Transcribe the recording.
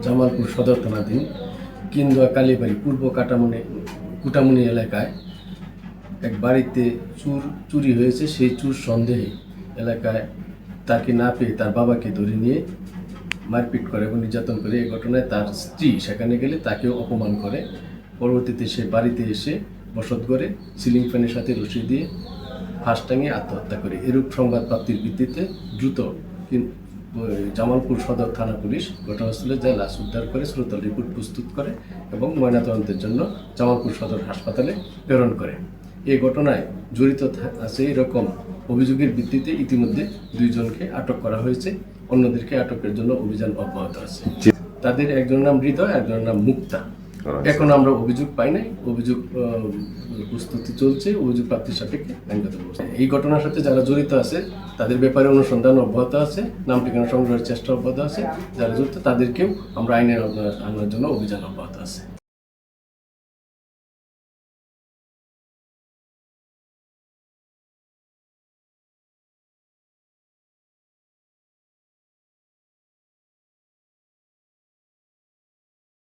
জামালপুর সদর থানাধীন কিন্দুয়া কালীবাড়ি পূর্ব কুটামুনি এলাকায় এক বাড়িতে চুরি হয়েছে। সেই চুর সন্দেহে এলাকায় তাকে না পেয়ে তার বাবাকে ধরে নিয়ে মারপিট করে এবং নির্যাতন করে। এই ঘটনায় তার স্ত্রী সেখানে গেলে তাকেও অপমান করে। পরবর্তীতে সে বাড়িতে এসে বসত করে সিলিং ফ্যানের সাথে রশি দিয়ে ফাঁস টাঙিয়ে আত্মহত্যা করে। এরূপ সংবাদ প্রাপ্তির ভিত্তিতে দ্রুত জামালপুর সদর থানা পুলিশ ঘটনাস্থলে যায়, লাশ উদ্ধার করে শ্রুতল রিপোর্ট প্রস্তুত করে এবং ময়নাতদন্তের জন্য জামালপুর সদর হাসপাতালে প্রেরণ করে। এই ঘটনায় জড়িত আছে এরকম অভিযোগের ভিত্তিতে ইতিমধ্যে 2 জনকে আটক করা হয়েছে। অন্যদেরকে আটকের জন্য অভিযান অব্যাহত আছে। তাদের একজনের নাম হৃদয়, একজনের নাম মুক্তা। এখন আমরা অভিযোগ পাই নাই, অভিযোগ প্রস্তুতি চলছে, অভিযোগ প্রাপ্তির সাপেক্ষে আইনগত ব্যবস্থা। এই ঘটনার সাথে যারা জড়িত আছে তাদের ব্যাপারে অনুসন্ধান অব্যাহত আছে, নাম ঠিকানা সংগ্রহের চেষ্টা অব্যাহত আছে। যারা জড়িত তাদেরকেও আমরা আইনের আওতায় আনার জন্য অভিযান অব্যাহত আছে।